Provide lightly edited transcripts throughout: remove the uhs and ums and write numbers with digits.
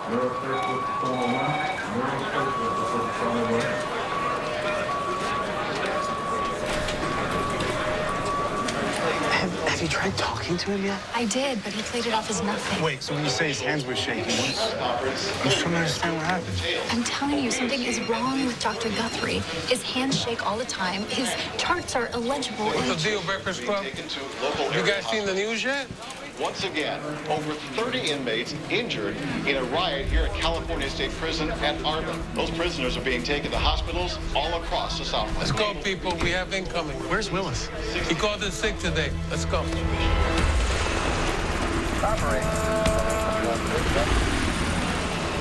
Have you tried talking to him yet? I did, but he played it off as nothing. Wait, so when you say his hands were shaking, I'm just trying to understand what happened. I'm telling you, something is wrong with Dr. Guthrie. His hands shake all the time. His charts are illegible. What's the deal, Breakfast Club? You guys seen the news yet? Once again, over 30 inmates injured in a riot here at California State Prison at Arvin. Those prisoners are being taken to hospitals all across the Southwest. Let's go, people. We have incoming. Where's Willis? He called in sick today. Let's go.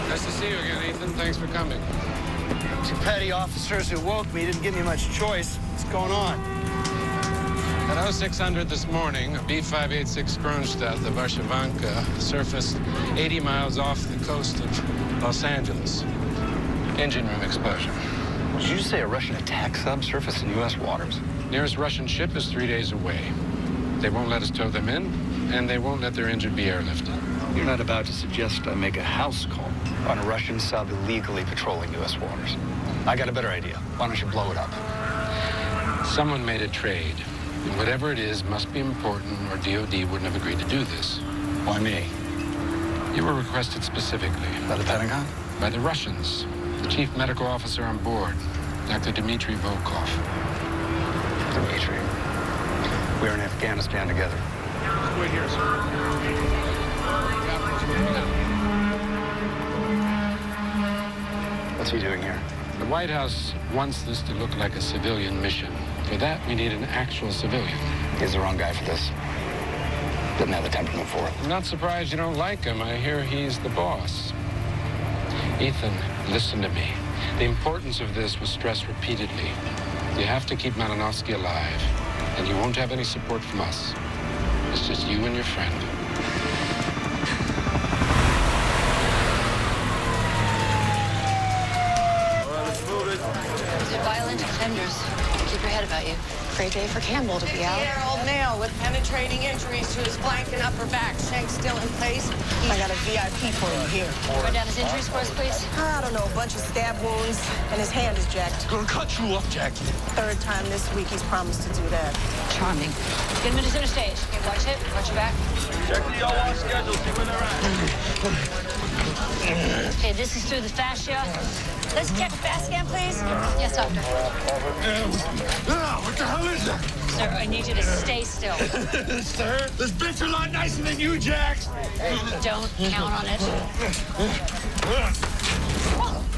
Nice to see you again, Ethan. Thanks for coming. Two petty officers who woke me didn't give me much choice. What's going on? At 0600 this morning, a B-586 Kronstadt, the Varshavanka, surfaced 80 miles off the coast of Los Angeles. Engine room explosion. Did you say a Russian attack sub surfaced in U.S. waters? Nearest Russian ship is 3 days away. They won't let us tow them in, and they won't let their injured be airlifted. You're not about to suggest I make a house call on a Russian sub illegally patrolling U.S. waters. I got a better idea. Why don't you blow it up? Someone made a trade. And whatever it is must be important, or DOD wouldn't have agreed to do this. Why me? You were requested specifically. By the Pentagon? By the Russians. The chief medical officer on board, Dr. Dmitry Volkov. Dmitry. We're in Afghanistan together. Wait here, sir. What's he doing here? The White House wants this to look like a civilian mission. For that, we need an actual civilian. He's the wrong guy for this. Doesn't have the temperament for it. I'm not surprised you don't like him. I hear he's the boss. Ethan, listen to me. The importance of this was stressed repeatedly. You have to keep Malinowski alive, and you won't have any support from us. It's just you and your friend. They're violent offenders. Keep your head about you. Great day for Campbell to be out. Old male with penetrating injuries to his flank and upper back. Shank still in place. I got a VIP for him here. Run down his injuries for us, please. I don't know, a bunch of stab wounds, and his hand is jacked. Gonna cut you off, Jackie. Third time this week he's promised to do that. Charming. Get him into center stage. Okay, watch it. Watch your back. Check the OR schedule. See where they're at. Okay, this is through the fascia. Let's check a fast scan, please. Yes, doctor. What the hell is that? Sir, I need you to stay still. Sir, this bitch a lot nicer than you, Jax. Don't count on it.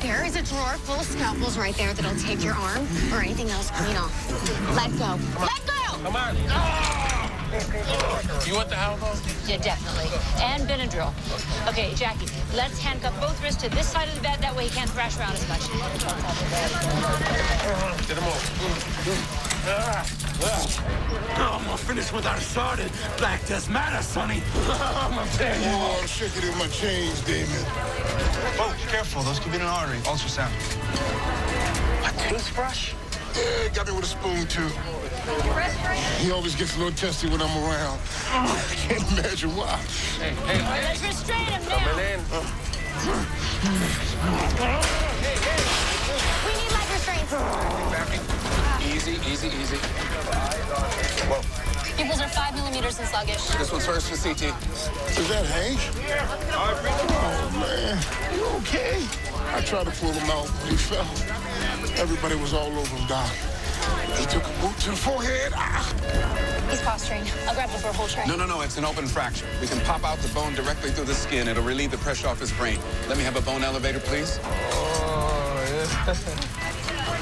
There is a drawer full of scalpels right there that'll take your arm or anything else clean off. Let go. Let go! Come on. You want the Halvo? Yeah, definitely. And Benadryl. Okay, Jackie, let's handcuff both wrists to this side of the bed. That way he can't thrash around as much. Get him off. I'm gonna finish what I started. Black Death Matter, Sonny. I'm telling you. Oh, I'm shaking in my chains, Damon. Oh, careful. Those could be an artery. Ultrasound. A toothbrush? Yeah, got me with a spoon, too. He always gets a little testy when I'm around. I can't imagine why. Hey. Let's restrain him now. Coming in. We need leg restraints. Easy. Whoa. Pupils are 5 millimeters and sluggish. This one's first for CT. Is that Hank? Oh, man. You okay? I tried to pull him out, but he fell. Everybody was all over him, Doc. He took a boot to the forehead. He's posturing. I'll grab the whole tray. No. It's an open fracture. We can pop out the bone directly through the skin. It'll relieve the pressure off his brain. Let me have a bone elevator, please. Oh, yeah.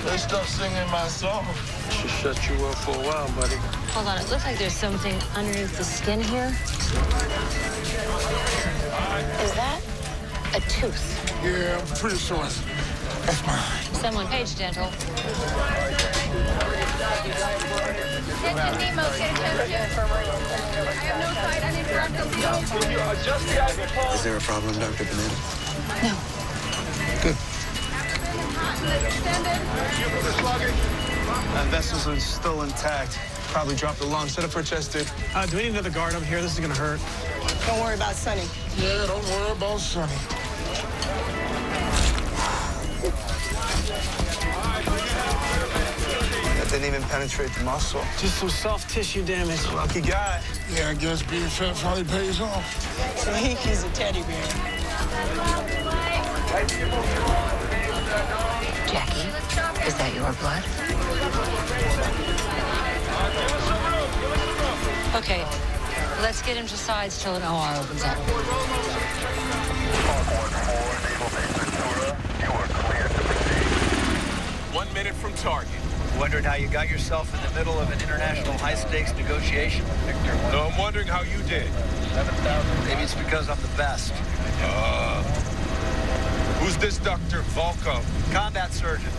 They stopped singing my song. Should shut you up for a while, buddy. Hold on, it looks like there's something underneath the skin here. Is that a tooth? Yeah, I'm pretty sure that's mine. Someone, Page Dental. Is there a problem, Dr. Bonita? No. Good. That vessel's is still intact. Probably dropped the lung. Set up for a chest tube. Do we need another guard over here? This is gonna hurt. Don't worry about Sonny. Yeah, don't worry about Sonny. That didn't even penetrate the muscle. Just some soft tissue damage. Lucky guy. Yeah, I guess being fat finally pays off. So he's a teddy bear. Jackie, is that your blood? Okay, let's get him to sides till an OR opens up. 1 minute from target. Wondering how you got yourself in the middle of an international high-stakes negotiation? No, I'm wondering how you did. Maybe it's because I'm the best. Who's this Dr. Volkov? Combat surgeon.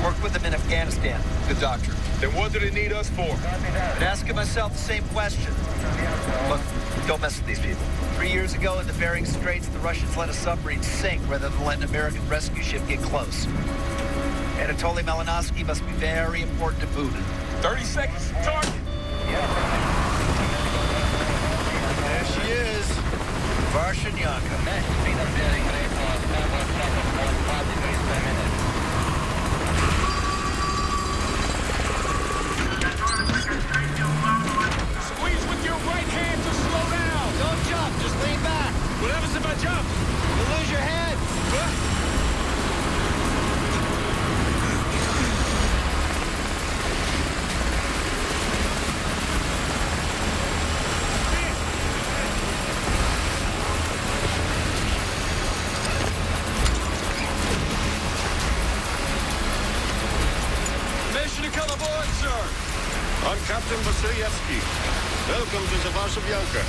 Worked with him in Afghanistan. Good doctor. Then what do they need us for? Been asking myself the same question. Look, don't mess with these people. 3 years ago in the Bering Straits, the Russians let a submarine sink rather than let an American rescue ship get close. Anatoly Malinovsky must be very important to Putin. 30 seconds to target. There she is. Varshanyanka. Squeeze with your right hand to slow down. Don't jump, just lean back. What happens if I jump? You'll lose your head. Permission to come aboard, sir. I'm Captain Vasilyevsky. Welcome to the Varshavyanka.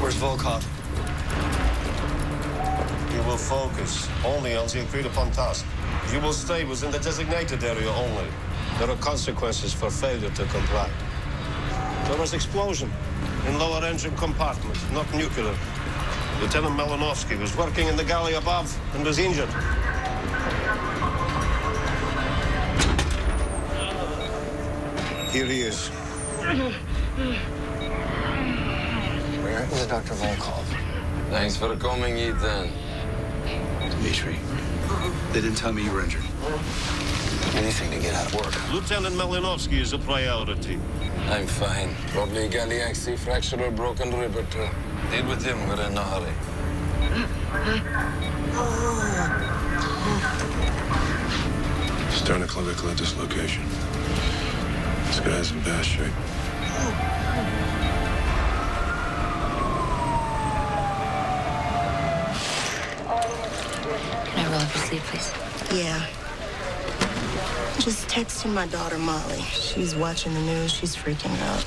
Where's Volkov? You will focus only on the agreed-upon task. You will stay within the designated area only. There are consequences for failure to comply. There was explosion in lower engine compartment, not nuclear. Lieutenant Malinovsky was working in the galley above and was injured. Here he is. Where is Dr. Volkov? Thanks for coming, Ethan. Dmitri, they didn't tell me you were injured. Anything to get out of work. Lieutenant Malinovsky is a priority. I'm fine. Probably iliac C fracture or broken rib or two. Deal with him. We're in a hurry. Sternoclavicular dislocation. This guy's in bad shape. Can I roll up your sleeve, please? Yeah. Just texting my daughter, Molly. She's watching the news. She's freaking out.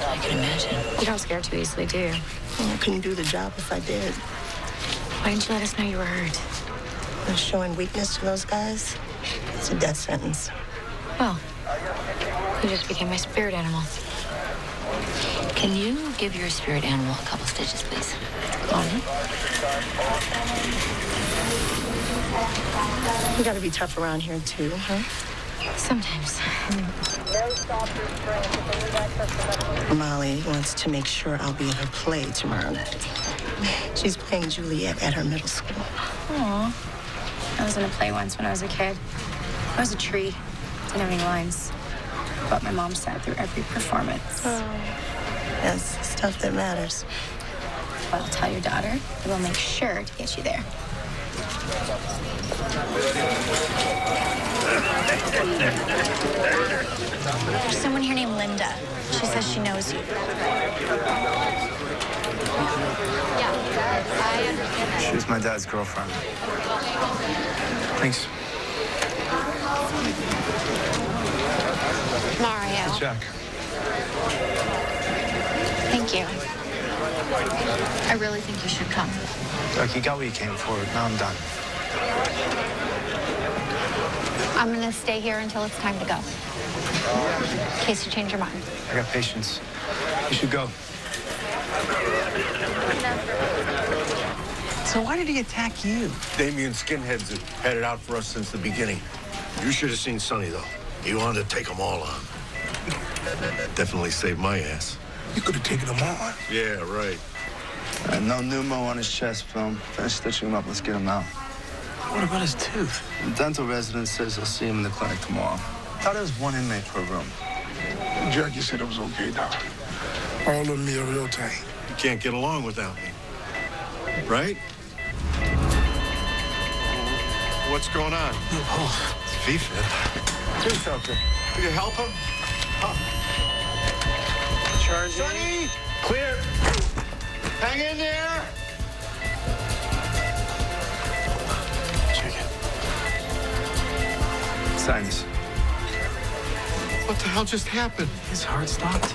I can imagine. You don't scare too easily, do you? I couldn't do the job if I did. Why didn't you let us know you were hurt? I was showing weakness to those guys. It's a death sentence. Well, you just became my spirit animal. Can you give your spirit animal a couple stitches, please? You gotta be tough around here, too, huh? Sometimes. Molly wants to make sure I'll be at her play tomorrow night. She's playing Juliet at her middle school. Aw. I was in a play once when I was a kid. I was a tree. Didn't have any lines. But my mom sat through every performance. Oh. That's the stuff that matters. Well, tell your daughter that we'll make sure to get you there. There's someone here named Linda. She says she knows you. Yeah, I understand that. She's my dad's girlfriend. Thanks. Mario. Jack. Thank you. I really think you should come. Look, you got what you came for. Now I'm done. I'm gonna stay here until it's time to go. In case you change your mind. I got patience. You should go. So why did he attack you? Damien skinheads have had it out for us since the beginning. You should have seen Sonny, though. He wanted to take them all on. Definitely saved my ass. You could have taken them on. Yeah, right. No pneumo on his chest film. Finish stitching him up. Let's get him out. What about his tooth? The dental resident says he'll see him in the clinic tomorrow. Thought it was one inmate per room. Jackie said it was okay, Doc. All of me are real tight. You can't get along without me. Right? What's going on? It's V-Fit. Do something. Can you help him? Charging. Sonny! Clear. Hang in there. Check it. Sign this. What the hell just happened? His heart stopped.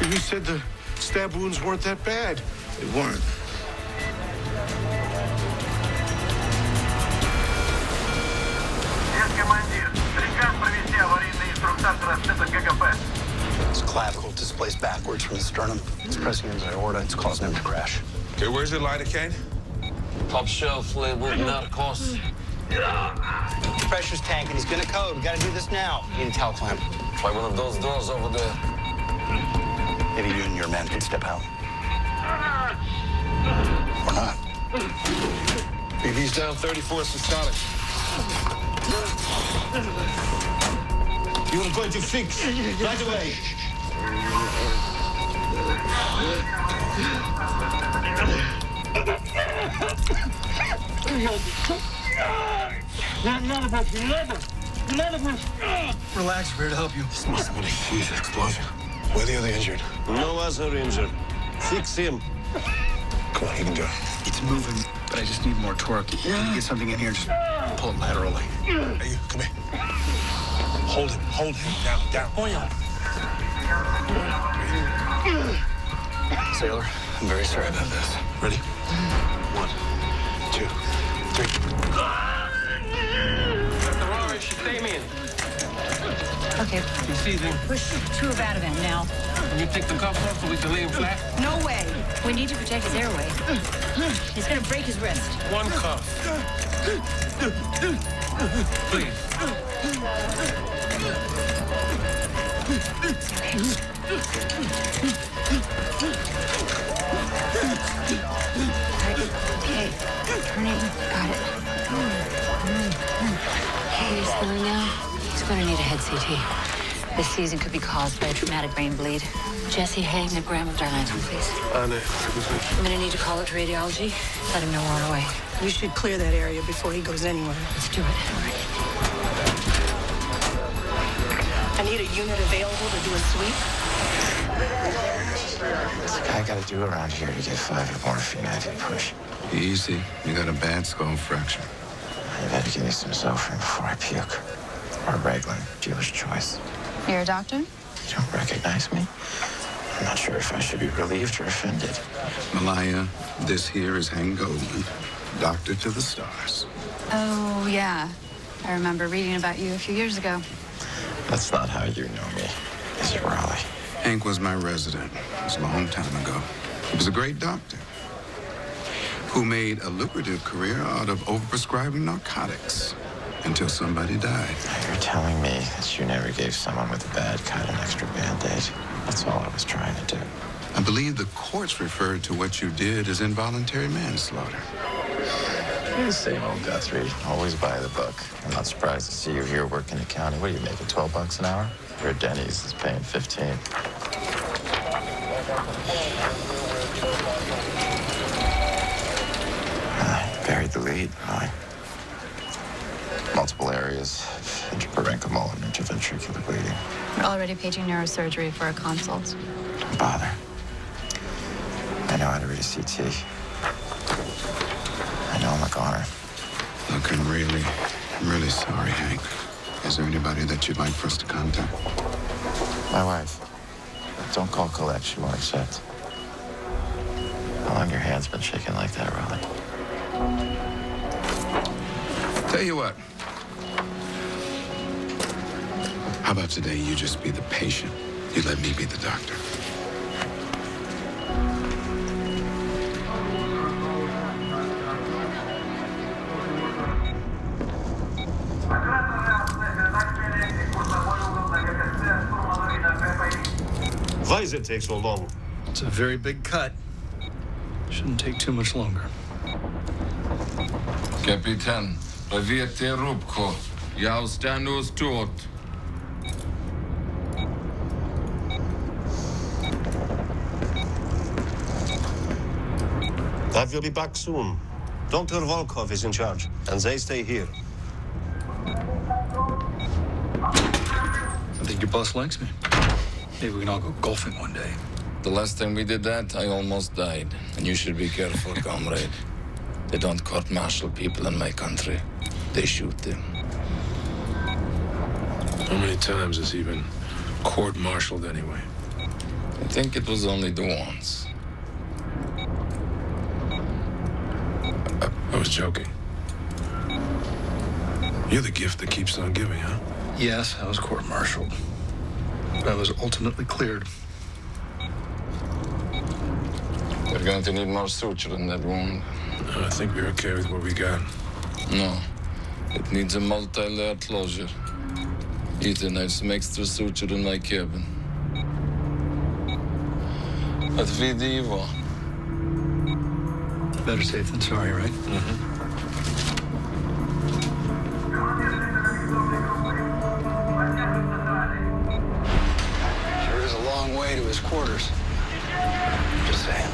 You said the stab wounds weren't that bad. They weren't. His clavicle displaced backwards from the sternum. It's pressing into the aorta. It's causing him to crash. Okay, where's your lidocaine? Top shelf label, narcos. Pressure's tanking. He's gonna code. We gotta do this now. Need a towel clamp. Try one of those doors over there. Maybe you and your man can step out. Or not. BB's down 34 systolic. You are going to fix right away. Relax, we're here to help you. This must have been a huge explosion. Where are the other injured? No other injured. Fix him. Come on, you can do it. It's moving, but I just need more torque. You can get something in here, just pull it laterally. Hey, you, come here. Hold him, down. Oh, yeah. Sailor, I'm very sorry about this. Ready? 1, 2, 3. Damien. Okay. You see them? Push two of Ativan now. Can you take the cuffs off so we can lay him flat? No way. We need to protect his airway. He's gonna break his wrist. One cuff. Please. Okay. Turning. Got it. Okay, he's healing now. He's gonna need a head CT. This season could be caused by a traumatic brain bleed. Jesse, hang a gram of dilantin, please. No. I'm gonna need to call it to radiology. Let him know we're on our way. You should clear that area before he goes anywhere. Let's do it. I need a unit available to do a sweep. What's the guy got to do around here to get 5 of morphine after you push? Easy. You got a bad skull fracture. You better give me some Zofran before I puke. Or Reglan, dealer's choice. You're a doctor? You don't recognize me? I'm not sure if I should be relieved or offended. Malaya, this here is Hank Goldman, doctor to the stars. Oh, yeah. I remember reading about you a few years ago. That's not how you know me, is it, Raleigh? Hank was my resident. It was a long time ago. He was a great doctor who made a lucrative career out of overprescribing narcotics until somebody died. You're telling me that you never gave someone with a bad cut an extra Band-Aid. That's all I was trying to do. I believe the courts referred to what you did as involuntary manslaughter. You're the same old Guthrie, always by the book. I'm not surprised to see you here working the county. What are you making, $12 an hour? Your Denny's is paying 15. Buried the lead, Molly. Multiple areas of intraparenchymal and interventricular bleeding. We're already paging neurosurgery for a consult. Don't bother. I know how to read a CT. I know I'm a goner. Look, I'm really sorry, Hank. Is there anybody that you'd like for us to contact? My wife. Don't call Colette. She won't accept. How long your hand's been shaking like that, Raleigh? Tell you what. How about today you just be the patient? You let me be the doctor. is it take so long? It's a very big cut. Shouldn't take too much longer. Kapitan, powiedzcie Rubko, ja ostanę тут. I will be back soon. Dr. Volkov is in charge, and they stay here. I think your boss likes me. Maybe we can all go golfing one day. The last time we did that, I almost died. And you should be careful, comrade. They don't court-martial people in my country. They shoot them. How many times has he been court-martialed anyway? I think it was only the once. I was joking. You're the gift that keeps on giving, huh? Yes, I was court-martialed. But I was ultimately cleared. We're going to need more suture in that wound. No, I think we're okay with what we got. No. It needs a multi-layered closure. Ethan, I have some extra suture in my cabin. At Vidivo. Better safe than sorry, right? Sure is a long way to his quarters. Just saying.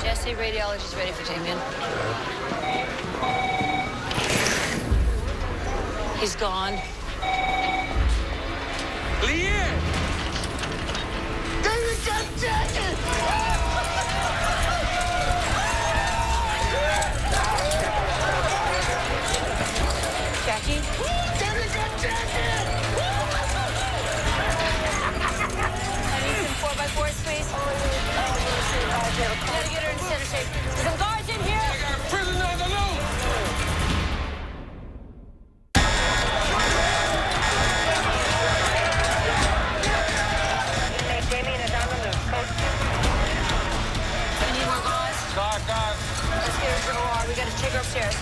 Jesse, radiology's ready for Damien. He's gone. Leanne! David got jacket! Jackie? David got jacket! I need some 4x4s, please. Gotta get her in center shape. There's some guards in here. I got a prisoner on the loose! We need more guards. God. Let's get her to the OR. We gotta take her upstairs.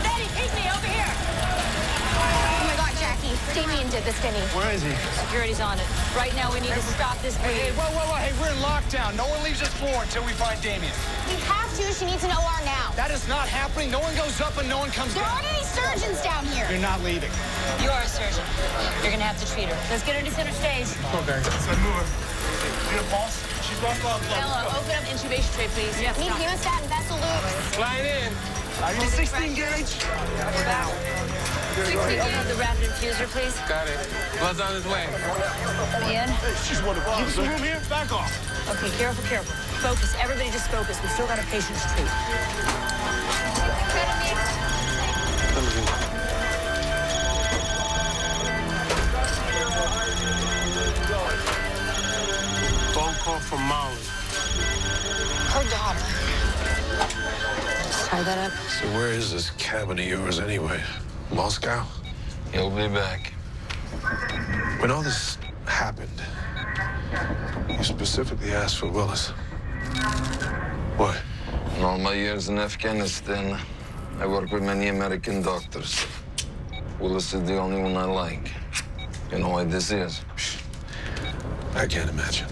Betty, take me over here. Oh my God, Jackie. Damien did this, didn't he? Where is he? Security's on it. Right now, we need to stop this bleeding. Hey, whoa. Hey, we're in lockdown. No one leaves this floor until we find Damien. We have to. She needs an OR now. That is not happening. No one goes up and no one comes There down. aren't any surgeons down here. You're not leaving. You are a surgeon. You're gonna have to treat her. Let's get her to center stage. Okay. So move her. See the pulse? She's lost a lot of blood. Ella, open up intubation tray, please. Yes. Need hemostat and vessel loops. Flying in. I need 16 gauge. 16 gauge, the rapid infuser, please. Got it. Blood's on his way. Ian? She's one of us. Keep some room here. Back off. Okay, careful. Focus. Everybody just focus. We still got a patient to treat. Phone call from Molly. Her daughter. Let's tie that up. So where is this cabin of yours anyway? Moscow? He'll be back. When all this happened, you specifically asked for Willis. What? In all my years in Afghanistan, I worked with many American doctors. Willis is the only one I like. You know why this is? I can't imagine.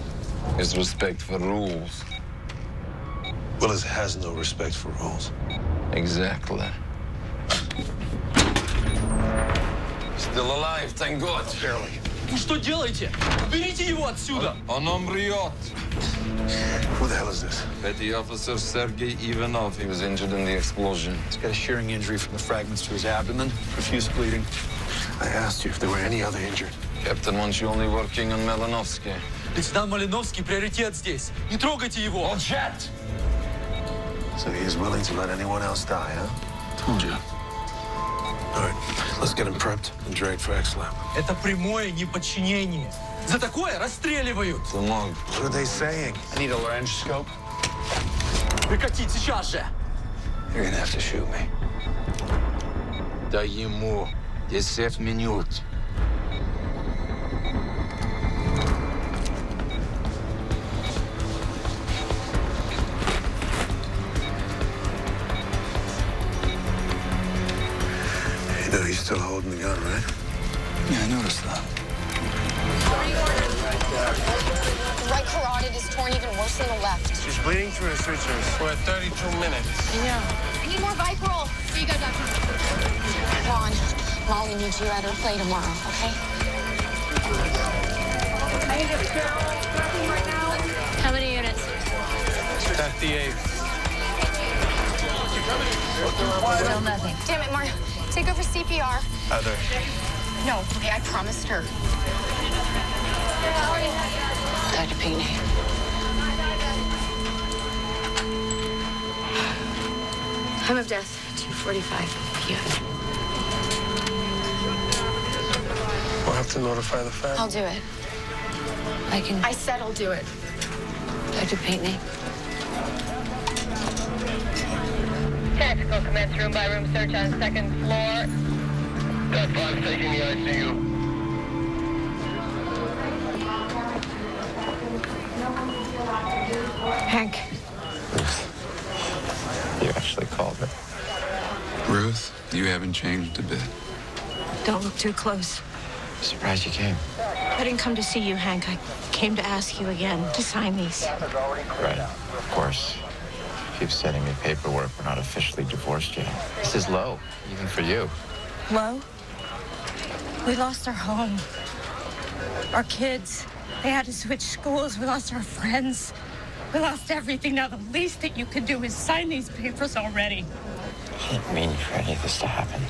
His respect for rules. Willis has no respect for rules. Exactly. Still alive, thank God. Barely. Вы что делаете? Уберите его отсюда! Он умрет. Who the hell is this? Petty Officer Sergei Ivanov. He was injured in the explosion. He's got a shearing injury from the fragments to his abdomen, profuse bleeding. I asked you if there were any other injured. Captain wants you only working on Melanovsky. Лейтенант Малиновский приоритет здесь. Не трогайте его! Молчать! So he is willing to let anyone else die, huh? Told you. All right, let's get him prepped and dragged for X-Lab. Это прямое неподчинение. За такое расстреливают. Сынок. What are they saying? I need a laryngoscope. Прекратить сейчас же. You're gonna have to shoot me. Дай ему 10 минут. You know he's still holding the gun, right? Yeah, I noticed that. The right carotid is torn even worse than the left. She's bleeding through her sutures. We're at 32 minutes. Yeah. I need more Vicryl. Here you go, Doctor. Ron, Molly needs you at her play tomorrow, okay? How many units? 58. Still nothing. Damn it, Mark. Take over CPR. Heather. No, okay, I promised her. Dr. Pinkney. Time of death, 2:45 p.m. We'll have to notify the family. I'll do it. I said I'll do it. Dr. Pinkney. Tactical commence room by room search on second floor. Got 5 taking the ICU. Hank. You actually called her. Ruth, you haven't changed a bit. Don't look too close. Surprised you came. I didn't come to see you, Hank. I came to ask you again to sign these. Right. Of course. Keep sending me paperwork. We're not officially divorced yet. This is low, even for you. Low? We lost our home. Our kids. They had to switch schools. We lost our friends. We lost everything. Now the least that you can do is sign these papers already. I didn't mean for any of this to happen.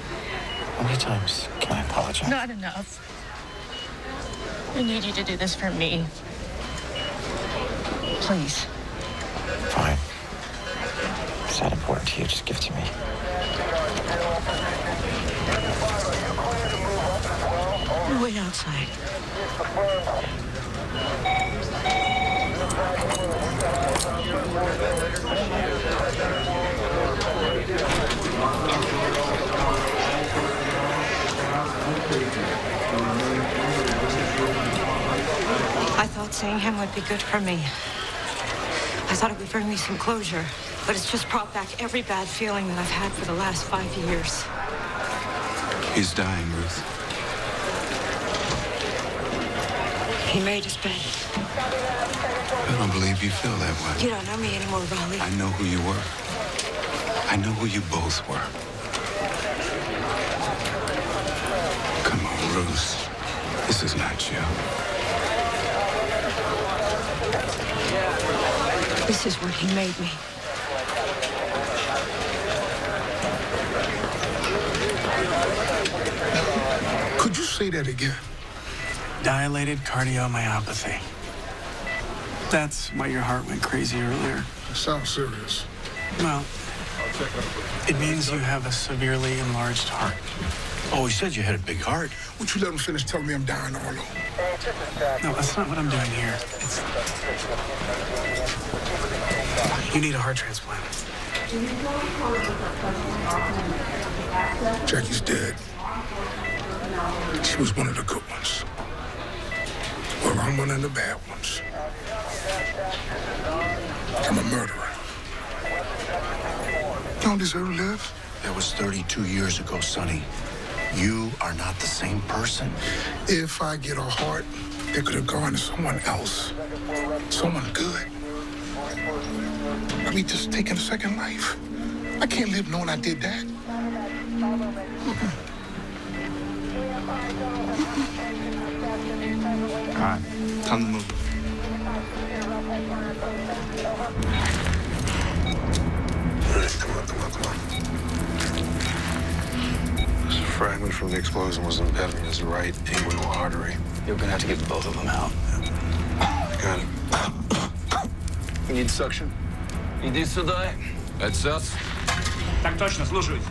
How many times can I apologize? Not enough. I need you to do this for me. Please. Fine. Is that important to you? Just give it to me. Wait outside. I thought seeing him would be good for me. I thought it would bring me some closure, but it's just brought back every bad feeling that I've had for the last 5 years. He's dying, Ruth. He made his bed. I don't believe you feel that way. You don't know me anymore, Raleigh. I know who you were. I know who you both were. Come on, Ruth. This is not you. This is what he made me. Could you say that again? Dilated cardiomyopathy. That's why your heart went crazy earlier. Sounds serious. Well, it means you have a severely enlarged heart. Oh, he said you had a big heart. Would you let him finish telling me I'm dying all over? No, that's not what I'm doing here. You need a heart transplant. Jackie's dead. She was one of the good ones. Well, I'm one of the bad ones. I'm a murderer. You don't deserve to live. That was 32 years ago, Sonny. You are not the same person. If I get a heart, it could have gone to someone else. Someone good. I mean, just taking a second life. I can't live knowing I did that. All right, time to move. Come on. This fragment from the explosion was embedded in his right inguinal artery. You're gonna have to get both of them out. Got it. You need suction? Иди сюда. Отсос. Так точно, слушаюсь.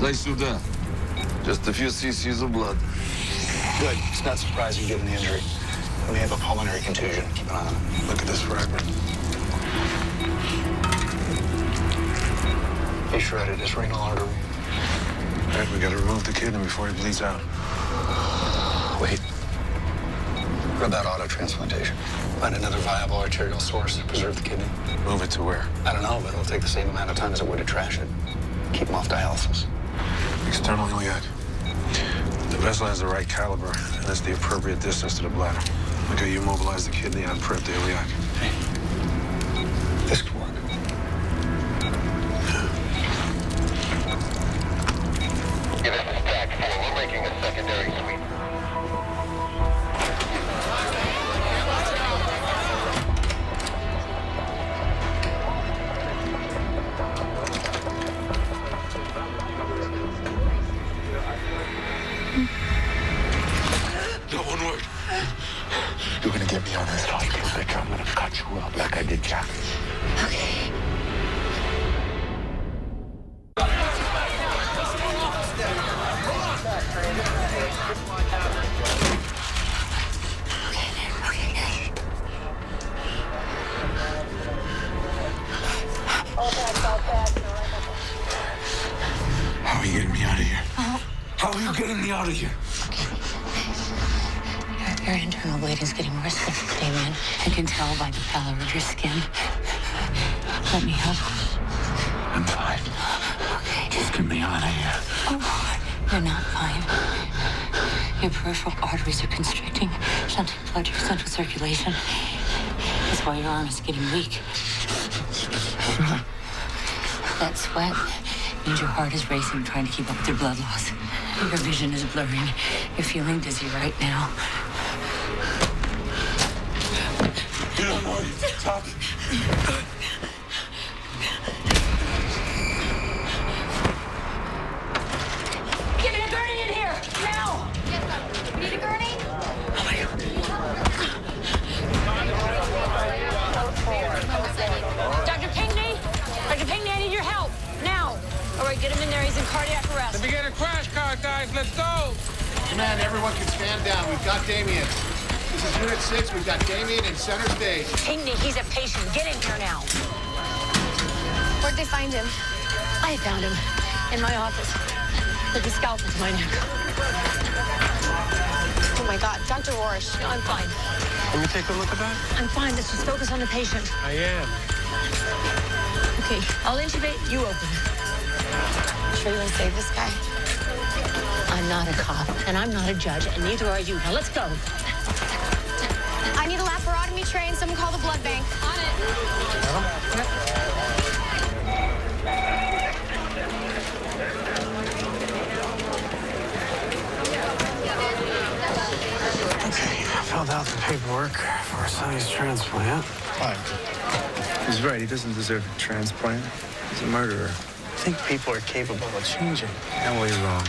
Дай сюда. Just a few cc's of blood. Good. It's not surprising given the injury. We may have a pulmonary contusion. Keep an eye on it. Look at this fragment. He shredded his renal artery. All right, we gotta remove the kidney before he bleeds out. Wait. What about auto-transplantation? Find another viable arterial source to preserve the kidney. Move it to where? I don't know, but it'll take the same amount of time as it would to trash it. Keep him off dialysis. External iliac. The vessel has the right caliber, and that's the appropriate distance to the bladder. Okay, you mobilize the kidney and prep the iliac. Hey, this could work. Give us a stack 4. We're making a secondary sweep. Not one word. You're gonna get me out of this hospital, bitch. I'm gonna cut you up like I did Jack. Okay. How are you getting me out of here? How are you getting me out of here? Your internal bleeding's getting worse, Damien. I can tell by the pallor of your skin. Let me help. I'm fine. Okay. Just get me out of here. Oh, you're not fine. Your peripheral arteries are constricting, shunting blood to your central circulation. That's why your arm is getting weak. That sweat means your heart is racing, trying to keep up with your blood loss. Your vision is blurring. You're feeling dizzy right now. You don't know you're talking. Give me a gurney in here, now! Yes, sir. We need a gurney? Oh my God. Dr. Pinckney? Dr. Pinckney, I need your help, now! All right, get him in there, he's in cardiac arrest. Let me get a crash car, guys, let's go! Command, everyone can stand down. We've got Damien. This is Unit 6. We've got Damien in center stage. Pinckney, he's a patient. Get in here now. Where'd they find him? I found him in my office with a scalpel to my neck. Oh my God, Dr. Warsh. No, I'm fine. Let me take a look at that. I'm fine. Let's just focus on the patient. I am. Okay, I'll intubate. You open. Sure you want to save this guy? I'm not a cop, and I'm not a judge, and neither are you. Now let's go. I need a laparotomy tray and someone call the blood bank. On it. Okay, I filled out the paperwork for Sonny's transplant. Fine. He's right. He doesn't deserve a transplant. He's a murderer. I think people are capable of changing. Yeah, well, you're wrong.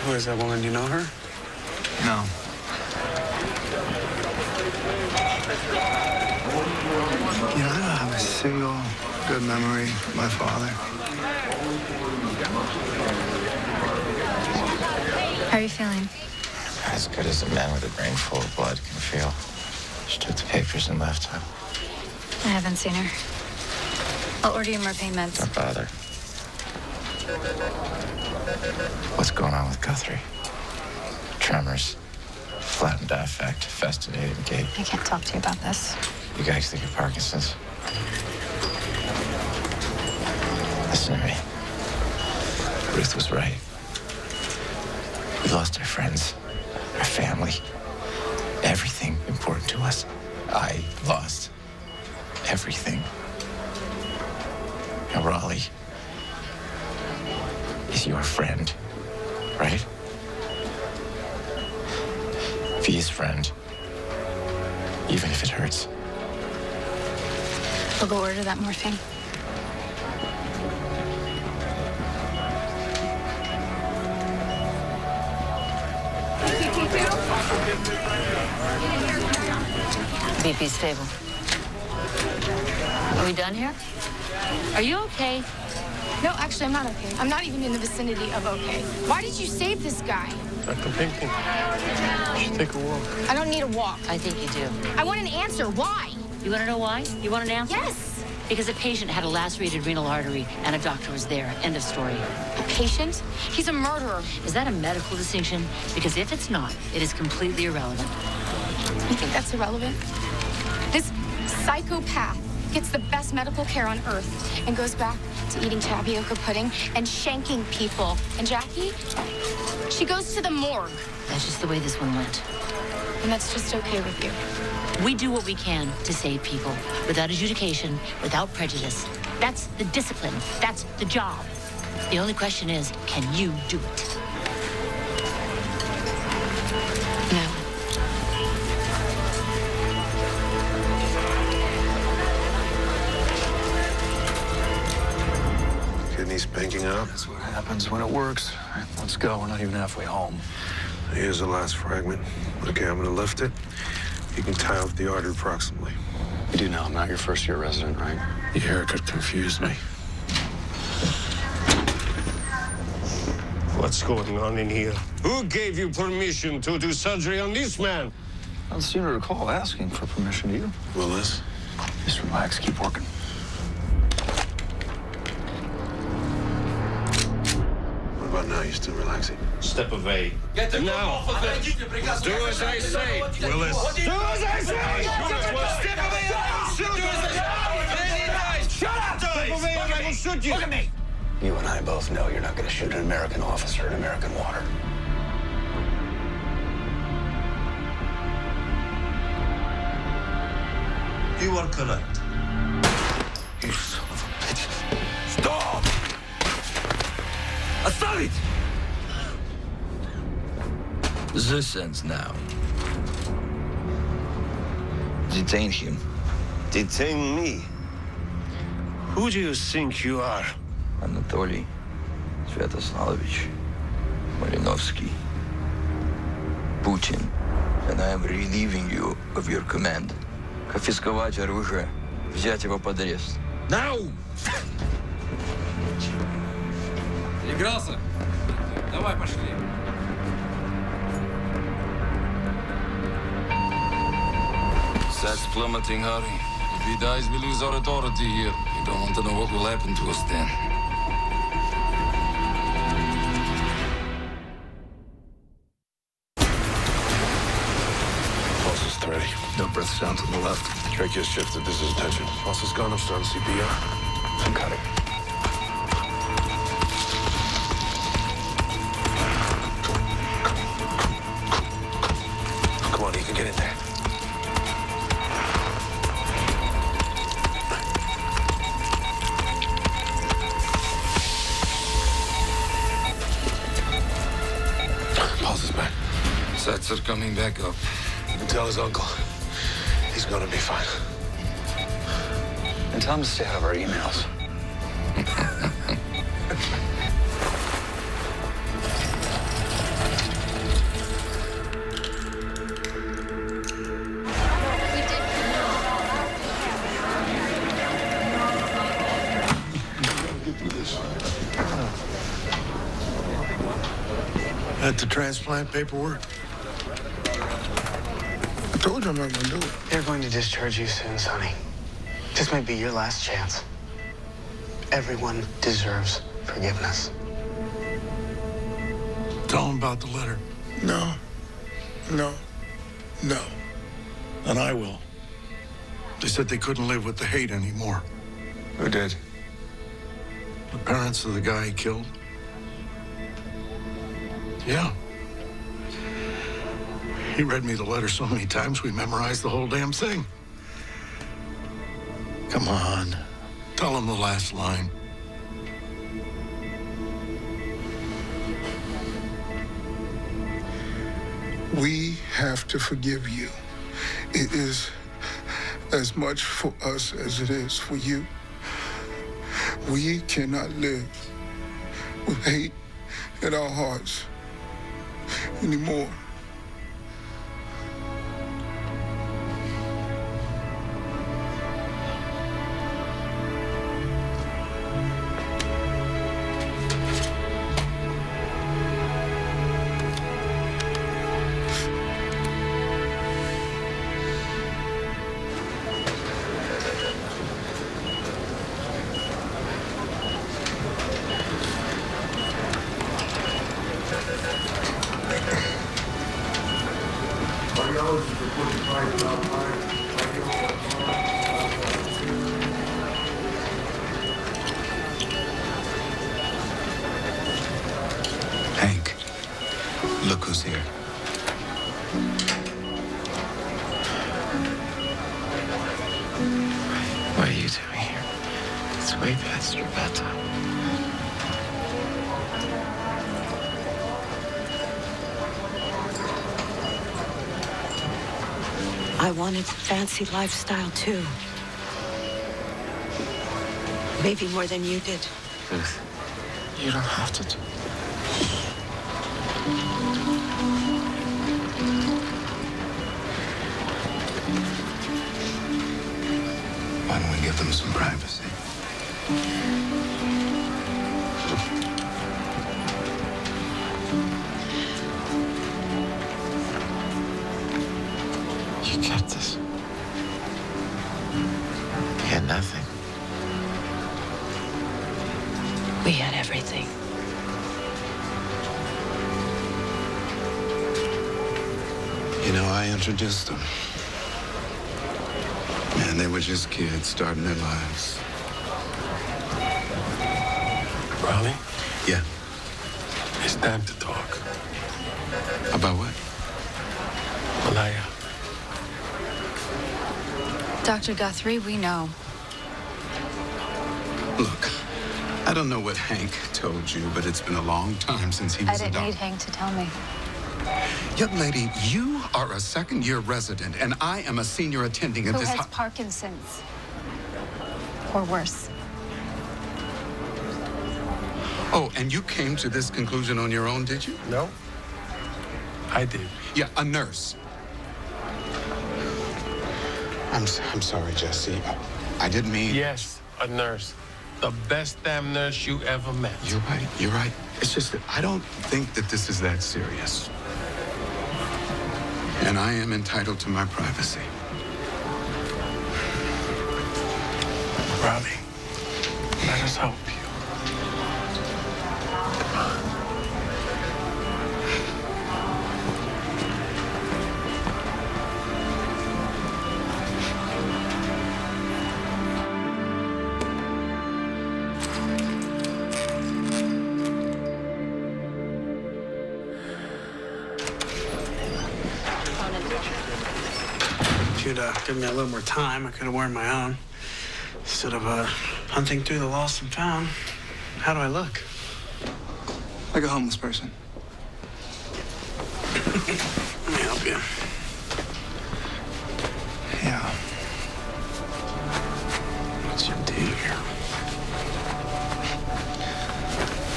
Who is that woman? Do you know her? No. You know, I don't have a single good memory of my father. How are you feeling? As good as a man with a brain full of blood can feel. She took the papers and left. I haven't seen her. I'll order you more pain meds. Don't bother. What's going on with Guthrie? Tremors, flattened affect, festinated gait. I can't talk to you about this. You guys think of Parkinson's? Listen to me. Ruth was right. We lost our friends, our family, everything important to us. I lost everything. Now, Raleigh is your friend, right? Be his friend, even if it hurts. I'll go order that morphine. BP stable. Are we done here? Are you okay? No, actually, I'm not okay. I'm not even in the vicinity of okay. Why did you save this guy? Dr. Pinckney, you should take a walk. I don't need a walk. I think you do. I want an answer. Why? You want to know why? You want an answer? Yes. Because a patient had a lacerated renal artery and a doctor was there. End of story. A patient? He's a murderer. Is that a medical distinction? Because if it's not, it is completely irrelevant. You think that's irrelevant? This psychopath gets the best medical care on earth, and goes back to eating tapioca pudding and shanking people. And Jackie, she goes to the morgue. That's just the way this one went. And that's just okay with you. We do what we can to save people, without adjudication, without prejudice. That's the discipline. That's the job. The only question is, can you do it? No. Kidneys banking out. That's what happens when it works. All right, let's go. We're not even halfway home. Here's the last fragment. Okay, I'm gonna lift it. You can tie off the artery proximally. You do know I'm not your first-year resident, right? Your haircut confused me. What's going on in here? Who gave you permission to do surgery on this man? I don't seem to recall asking for permission to you. Willis? Just relax, keep working. What about now? You still relaxing? Step away. Get the now. Do as I say. Willis. Do as I say. Step away or I will shoot you. Shut up. Step away or I will shoot you. Look at me. You and I both know you're not going to shoot an American officer in American water. You are correct. You son of a bitch. Stop! Оставить! This ends now. Detain him. Detain me? Who do you think you are? Анатолий Святославович Малиновский. Putin. And I am relieving you of your command. Конфисковать оружие, взять его под арест. Now! Переигрался? Давай, пошли. That's plummeting, Harry. If he dies, we lose our authority here. You don't want to know what will happen to us then. Pulse is 30. No breaths down to the left. Trachea shifted. This is attention. Pulse is gone. I'm starting CPR. I'm cutting. Come on, you can get in there. Pulse is back. Sets are coming back up. You can tell his uncle. He's gonna be fine. And tell him to stay out of our emails. At the transplant paperwork? I told you I'm not gonna do it. They're going to discharge you soon, Sonny. This may be your last chance. Everyone deserves forgiveness. Tell him about the letter. No. No. No. And I will. They said they couldn't live with the hate anymore. Who did? The parents of the guy he killed. Yeah. He read me the letter so many times, we memorized the whole damn thing. Come on. Tell him the last line. We have to forgive you. It is as much for us as it is for you. We cannot live with hate in our hearts anymore. here. What are you doing here? It's way past your bedtime. I wanted fancy lifestyle too. Maybe more than you did. Ruth, you don't have to do. Why don't we give them some privacy? You get this. You had nothing. We had everything. You know, I introduced them. And they were just kids starting their lives. Riley? Yeah. It's time to talk. About what? Malaya. Dr. Guthrie, we know. Look, I don't know what Hank told you, but it's been a long time since he was I a didn't doctor. need Hank to tell me. Young lady, you are a second-year resident, and I am a senior attending at Who this has Parkinson's? Or worse. Oh, and you came to this conclusion on your own, did you? No. I did. Yeah, a nurse. I'm sorry, Jesse. I didn't mean... Yes, a nurse. The best damn nurse you ever met. You're right, you're right. It's just that I don't think that this is that serious. And I am entitled to my privacy. Riley, let us help you. If you'd given me a little more time, I could have worn my own. Instead of hunting through the lost and found. How do I look? Like a homeless person. Let me help you. Yeah. What's your deal here?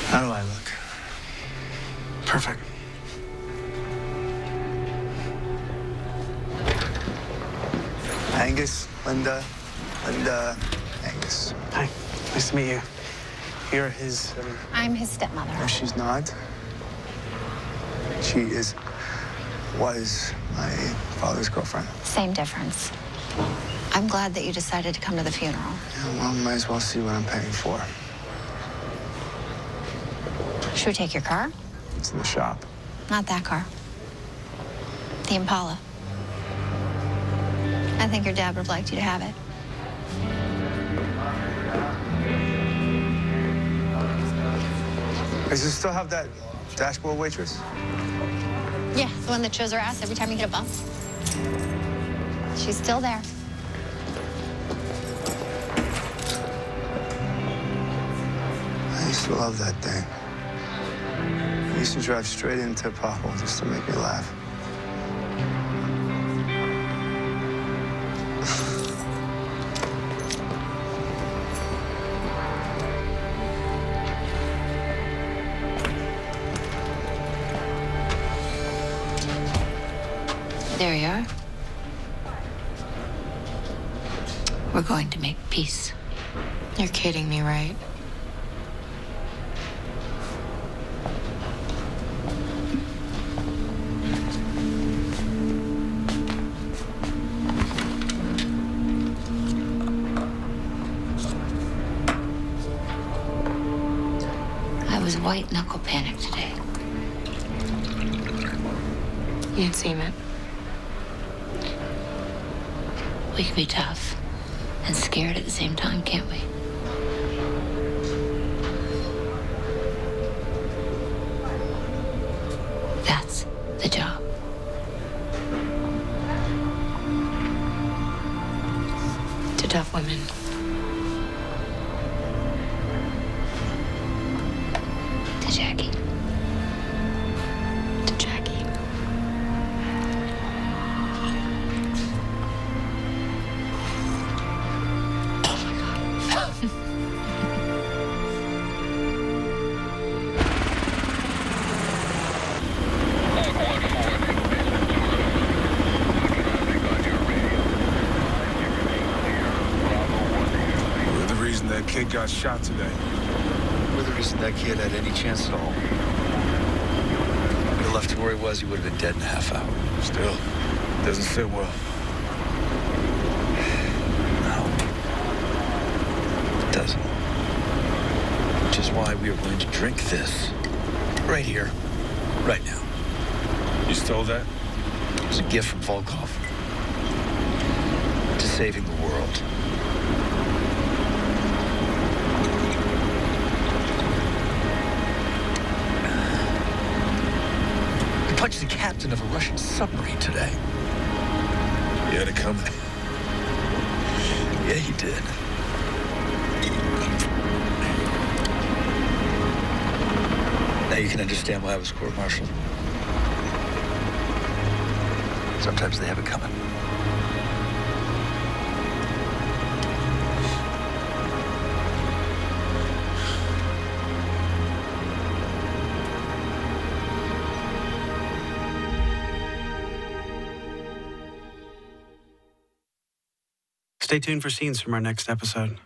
How do I look? Perfect. Angus, Linda, Angus. Hi, nice to meet you. You're his... I'm his stepmother. No, she's not. She was my father's girlfriend. Same difference. I'm glad that you decided to come to the funeral. Yeah, well, might as well see what I'm paying for. Should we take your car? It's in the shop. Not that car. The Impala. I think your dad would have liked you to have it. Does it still have that dashboard waitress? Yeah, the one that shows her ass every time you hit a bump. She's still there. I used to love that thing. I used to drive straight into a pothole just to make me laugh. There you are. We're going to make peace. You're kidding me, right? I was white knuckle panicked today. You'd seem it. We can be tough and scared at the same time, can't we? That's the to tough women. To Jackie. To Jackie. Oh my God. We're the reason that kid got shot today. We're the reason that kid had any chance at all. If we left him where he was, he would have been dead in a half hour. Still, doesn't sit well. No. It doesn't. Which is why we are going to drink this. Right here. Right now. You stole that? It was a gift from Volkov. To saving the world. He punched the captain of a Russian submarine today. You had it coming. Yeah, he did. Now you can understand why I was court-martialed. Sometimes they have it coming. Stay tuned for scenes from our next episode.